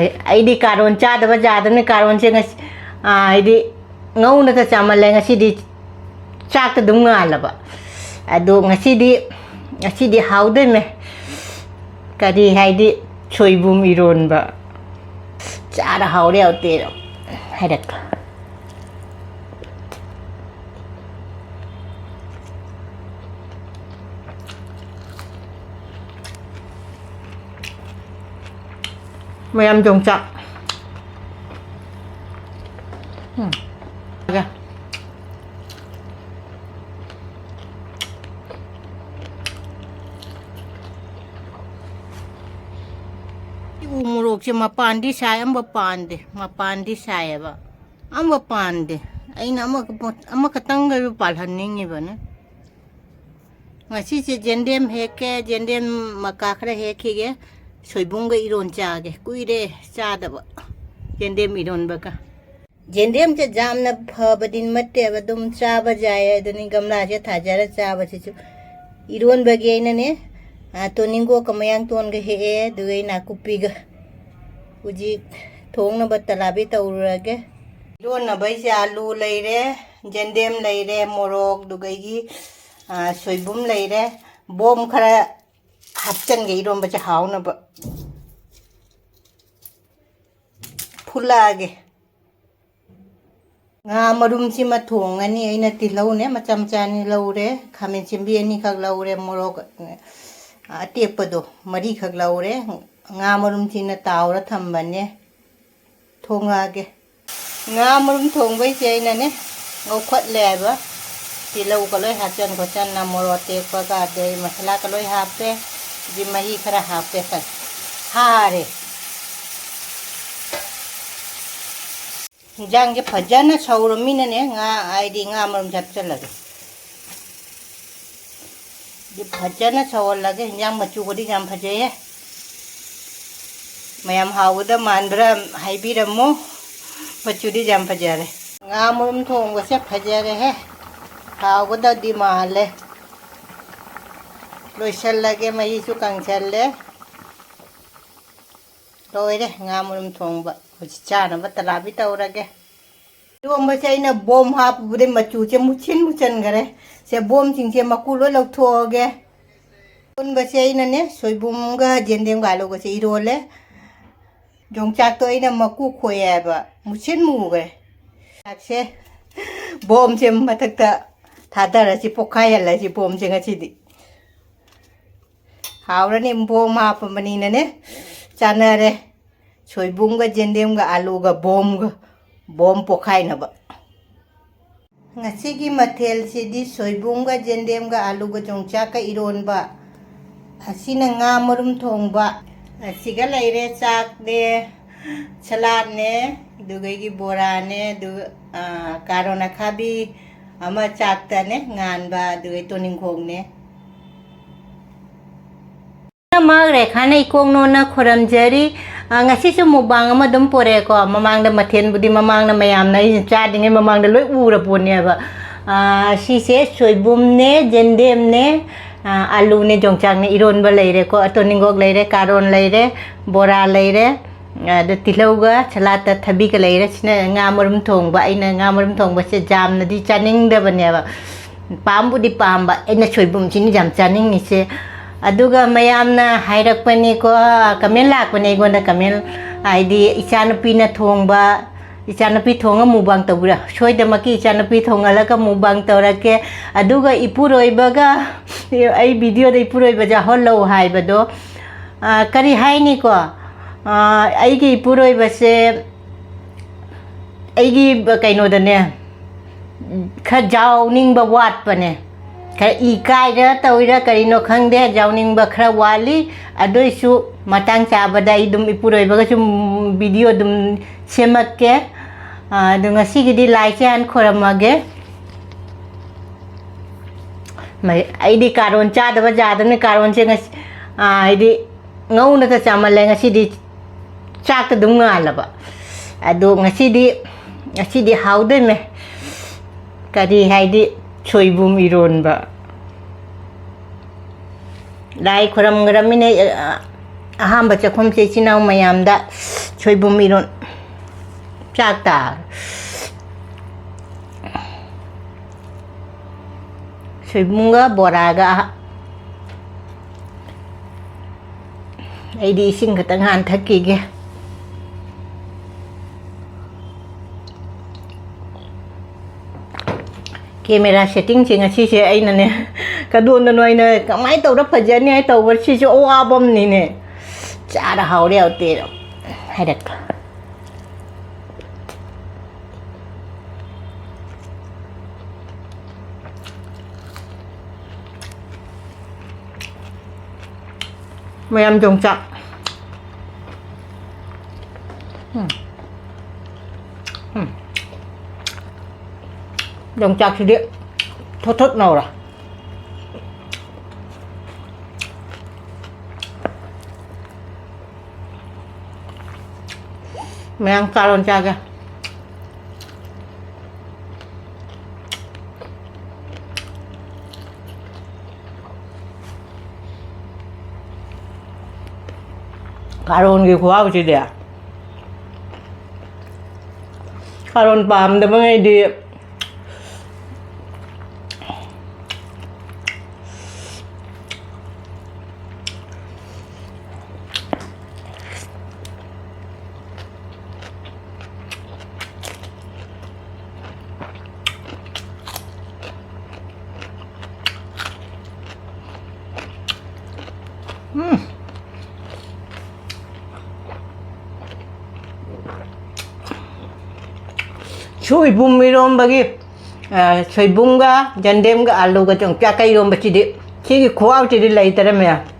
ꯑꯩꯗꯤ ꯀꯥꯔꯣꯟ ꯆꯥꯗꯕ ꯌꯥꯗꯕꯅꯤ ꯀꯥꯔꯣꯟꯁꯦ ꯉꯁꯤ ꯍꯥꯏꯗꯤ ꯉꯧꯅꯒ ꯆꯥꯃꯜꯂꯦ ꯉꯁꯤꯗꯤ ꯆꯥꯛꯇ ꯑꯗꯨꯝ ꯉꯥꯜꯂꯕ ꯑꯗꯣ ꯉꯁꯤꯗꯤ ꯍꯥꯎꯗꯣꯏꯃꯦ ꯀꯔꯤ ꯍꯥꯏꯗꯤ ꯁꯣꯏꯕꯨꯝ ꯏꯔꯣꯟꯕ ꯆꯥꯔ ꯍꯥꯎꯔꯦ ꯍꯥꯎꯇꯦ ꯍꯥꯏꯔꯛꯄ ꯃꯌꯥꯝ ꯌꯣꯡꯆꯥꯛ ꯎꯃꯣꯔꯣꯛꯁꯦ ꯃꯄꯥꯟꯗꯤ ꯁꯥꯏ ꯑꯃ ꯄꯥꯟꯗꯦ ꯃꯄꯥꯟꯗꯤ ꯁꯥꯏꯌꯦꯕ ꯑꯃ ꯄꯥꯟꯗꯦ ꯑꯩꯅ ꯑꯃꯈꯛꯇꯪꯒ ꯄꯥꯜꯍꯟꯅꯤꯡꯉꯤꯕꯅꯦ ꯉꯁꯤꯁꯦ ꯌꯦꯟꯗꯦꯝ ꯍꯦꯛꯀꯦ ꯌꯦꯟꯗꯦꯝ ꯃꯀꯥ ꯈꯔ ꯍꯦꯛꯈꯤꯒꯦ ꯁꯣꯏꯕꯨꯝꯒ ꯏꯔꯣꯟ ꯆꯥꯒꯦ ꯀꯨꯏꯔꯦ ꯆꯥꯗꯕ ꯌꯦꯟꯗꯦꯝ ꯏꯔꯣꯟꯕꯒ ꯌꯦꯟꯗꯦꯝꯁꯦ ꯌꯥꯝꯅ ꯐꯕꯗꯤ ꯅꯠꯇꯦꯕ ꯑꯗꯨꯝ ꯆꯥꯕ ꯌꯥꯏ ꯑꯗꯨꯅꯤ ꯒꯝꯂꯥꯁꯦ ꯊꯥꯖꯔ ꯆꯥꯕꯁꯤꯁꯨ 이론박이 있는 또닝고 그모양톤가 해 두개 나쿠피가 우지 통나 바탈라비 타우르게 이론나 바이시 알루 레이레 젠뎀 레이레 모록 두개기 소이붐 레이레 봄 카라 합전게 이론 바치 하우나 바 풀라게 nga marum si mathong ani aina tilau ne macam chani laure khamen chimbi ani khak laure morok atepado mari khak laure nga marum si na taura thambane thonga ge nga marum thongbai chaina ne ngokhat leba tilau ka loi hachan ko chan na morote ko ka de masala ka loi hape ji mahi khara hape sa hare Jang je phajana chauro mina ne nga aidi nga marum japcha lage je phajana chawal lage jang machu godi jam phaje mayam hawda mandra haibira mo machu di jam phajare nga marum thong ga se phajare he hawda di male loisal lage mai su kangchalle loire nga marum thong ba chana batala bi taurage iromba se ina bom hap bude machu che muchin gare se bom ching che makulo lok thoge un ba se ina ne soibum ga jendem ga lo ga se irole yongchak to ina maku khoye ba muchin mu ge se bom che matak ta thadara si pokhaya la si bom che ngachi di hawra ne bom hap mani ne chanare Soibum jendem ga alu ga bom pokai na ba ngasi gi mathel si di soibum ga jendem ga alu ga yongchak ka iron ba asina nga marum thongba asiga laire chak ne salad ne dugai gi bora ne du karona khabi ama chak ta ne ngan ba dugai toning khong ne magre khana ikong no na khoram jari ngasi su mubang ama dum pore ko mamang da mathen budi mamang na mayam na cha dinge mamang da loi ura pone ba si se soibum ne jendem ne alu ne yongchak ne iron ba leire ko atoningok leire karon leire bora leire da tilauga chalata thabi ka leire sina nga marum thongba aina nga marum thongba se jam na di chaning da bane ba pambudi pamba aina soibum chini jam chaning ni se aduga mayamna hairakpani ko kamen lakpani gonda kamen aidi ichanapi na thongba ichanapi thonga mubang tabura soidamaki ichanapi thonga laka mubang tawrake aduga ipuroibaga ai video da ipuroiba ja hollo haibado kari haini ko aigi ipuroiba se aigi kaino dane khajau ningba wat pane ikai da tawira karino khangde jawning ba khra wali adoisu matang chabada idum ipuroi baga chum video dum semakke dunga sigidi like an khoramage mai aidi karon cha da jadane karon che ngas aidi ngauna ta chamale ngasidi chak ta dum ngalaba adu ngasidi haude me kadi haidi Soibum ironba Lai khoram gramine ꯑꯍꯥꯟꯕ ꯆꯥꯛꯈꯨꯝ ꯏꯆꯤꯜ ꯏꯅꯥꯎ ꯃꯌꯥꯝꯗ ꯁꯣꯏꯕꯨꯝ ꯏꯔꯣꯟ ꯆꯥꯛꯇ ꯁꯣꯏꯕꯨꯝꯒ ꯕꯣꯔꯥꯒ ꯑꯩꯗꯤ ꯏꯁꯤꯡ ꯈꯛꯇꯪ ꯍꯥꯟꯅ ꯊꯛꯈꯤꯒꯦ ꯀꯦꯃꯦꯔꯥ ꯁꯦꯠꯇꯤꯡꯁꯦ ꯉꯁꯤꯁꯦ ꯑꯩꯅꯅꯦ ꯀꯗꯣꯟꯗꯅꯣ ꯑꯩꯅ ꯀꯃꯥꯏꯅ ꯇꯧꯔ ꯐꯖꯅꯤ ꯍꯥꯏ ꯇꯧꯕ ꯁꯤꯁꯨ ꯑꯋꯥꯕ ꯑꯃꯅꯤꯅꯦ ꯆꯥꯔ ꯍꯥꯎꯔꯦ ꯍꯥꯎꯇꯦ ꯍꯥꯏꯔꯛꯄ ꯃꯌꯥꯝ ꯌꯣꯡꯆꯥꯛ ꯌꯣꯡꯆꯥꯛꯁꯤꯗꯤ ꯊꯣꯠ ꯊꯣꯠ ꯅꯧꯔ ꯃꯌꯥꯝ ꯀꯥꯔꯣꯟ ꯆꯥꯒꯦ ꯀꯥꯔꯣꯟꯒꯤ ꯈꯨꯍꯥꯎꯁꯤꯗꯤ ꯀꯥꯔꯣꯟ ꯄꯥꯝꯗꯕꯉꯩꯗꯤ 소이붐 이런박이 소이붐과 연댐과 알로가 좀 짜까 이런 바치디 되게 고아우지리 라이더라며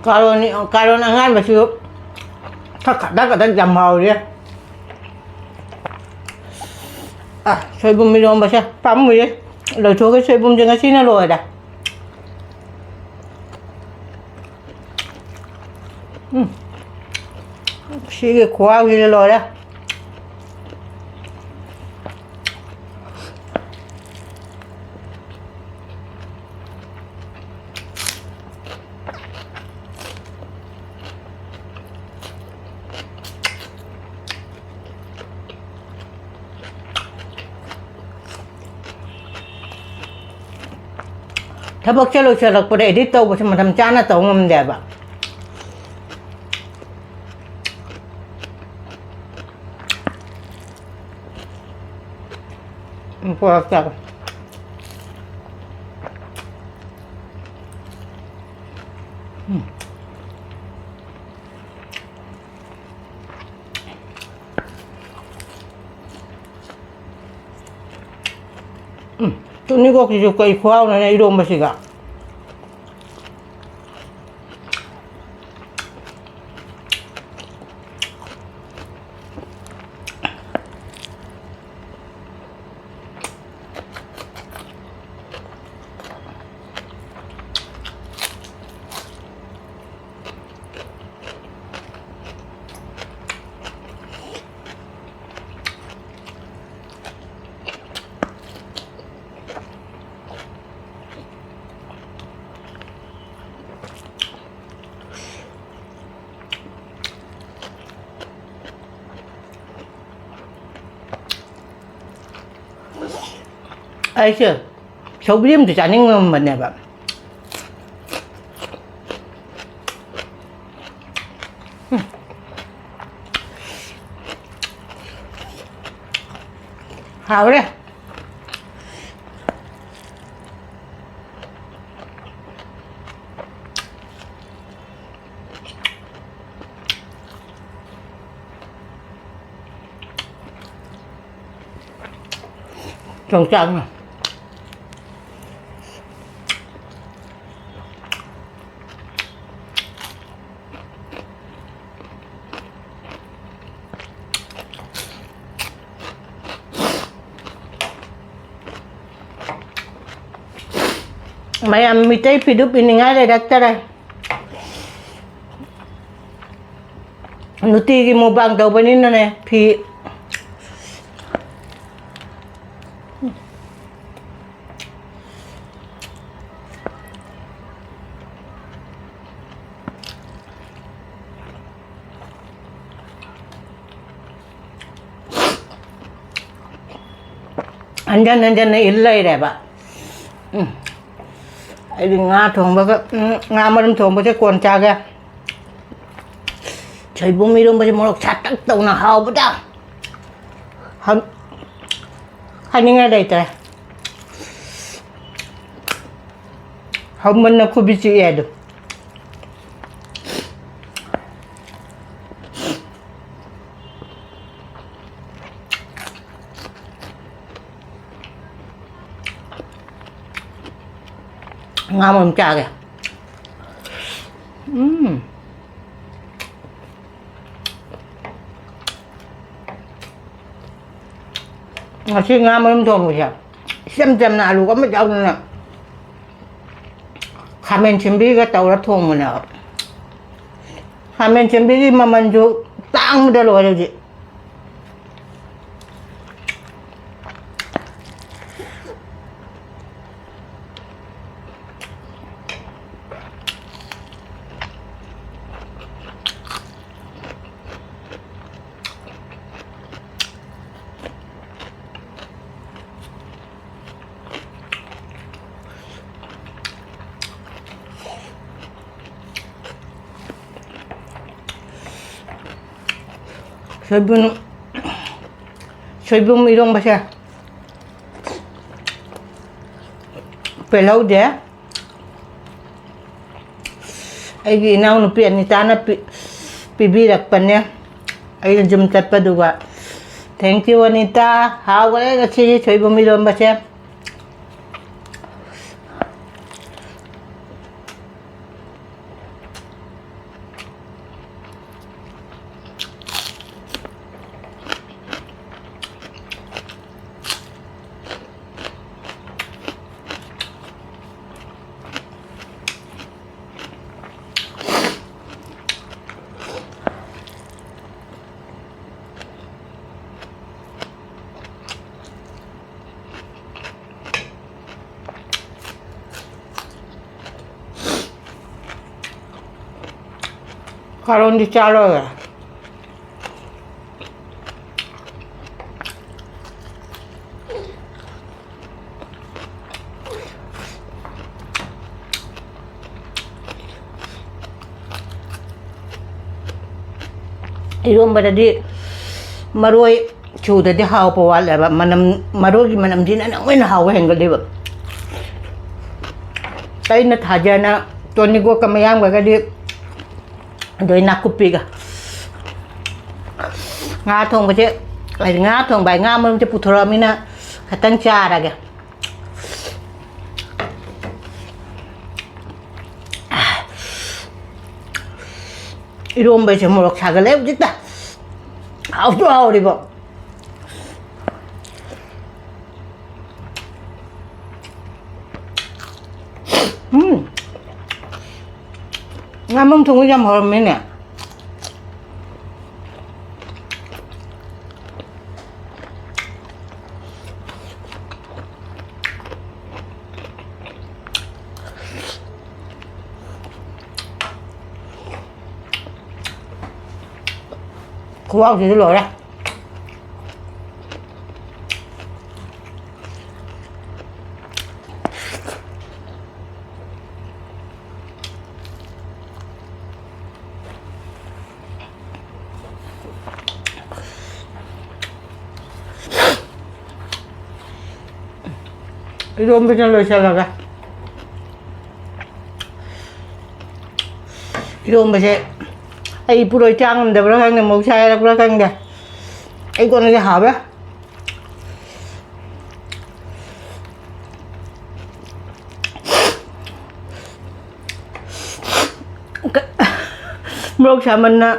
가론 안간 마시고 다 가다 잠하오리 아 소이붐 이런 바샤 밤무리 너 저게 소이붐 제가 시나로다 시게 고아위를 넣어라 ꯊꯕꯛ ꯆꯠꯂꯛꯄꯗ ꯑꯦꯗꯤꯠ ꯇꯧꯕꯁꯦ ꯃꯇꯝ ꯆꯥꯅ ꯇꯧ ꯉꯝꯗꯦꯕ ꯄꯣꯔꯛꯇꯕ 뚜니고기도 거의 구하오네 이런 맛이가 아이씨 소비림도 짜는 건 내봐 그래 좀 짜네 Maya mitai hidup ini nggak ada dokter. Nuti ki mau bang tahu benin nih pi. 안전 일러이래 봐. 이리 nga thongba nga marum thongba che kon cha ga. Soibum irom ba morok chatak tau na hau ba da. Hani nga dai ta. Hau man na ku bi chi edo. Ngon không cha kìa. Ngasih ngamon dong ya. Jam-jam na lu có mấy đâu nè. Khamen chimbi cái tàu nó thùng mà nè. Khamen chimbi mà mình chú tăng được rồi gì. Soibum irom ba siya? Pelaw dia. Ay ginaw no pian ni tana pibirak pa niya. Ay jumtat pa duwa. Thank you Anita. How wala ka siya soibum irom ba siya? Karon di calo ya. Irom ba tadi maroy chu tadi haw pa wala ba manam maroy manam din na ngwen haw henggal di ba. Tay na thaja na toni go kamayang ba kadi đôi nạc cục bì cả nga thong ba chứ lại nga thong bài nga mà cho phụ thọ mình nè tăng trà ra kìa irom bây giờ một xả cái lép chứ ta hào cho hào đi bộ nga mong thùng cái hồi mình nè wow thì lỗi ra irom ba dyan siya laga irom ba siya ay puro trang da berang ne mau saya berang da ay ko na ha ba mrok saman na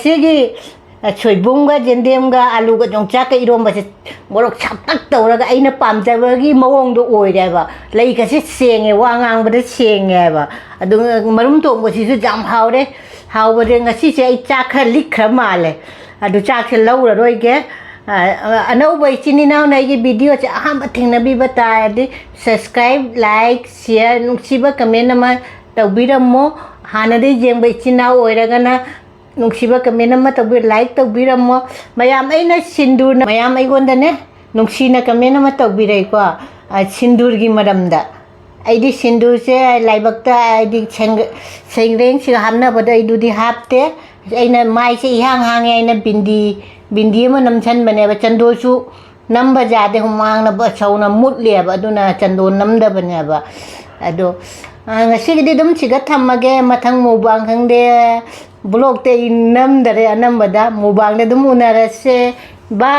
ꯉꯁꯤꯒꯤ soibumga yendamga aluga yongchak eromba se morok chaptak tawraga aina pamjabagi mawongdo oireba lei gase senge wa ngangbada senge ba adu marum thongba sisu jam hawre hawbade ngasi se ai chak khar likhra male adu chak se laura roige anauba ichini naw na gi video che aham thingnabi batayadi subscribe like share nungsiba comment ma tawbirammo hanade jengba ichina oiragana nungsiba comment ama tawbi like tawbiramo mayam aina sindur na mayam aigonda ne nungsina comment ama tawbirai ko sindur gi maramda aidi sindur se laibakta aidi sengreng si hamna bada idu di hapte aina mai se ihang hang aina bindi ma namchan bane ba chando su namba jade humang na ba chauna mutle ba aduna chando namda bane ba ado ngasi dum chiga thammage mathang mubang khangde blog te namdare anambada mubang ne dum unarase ba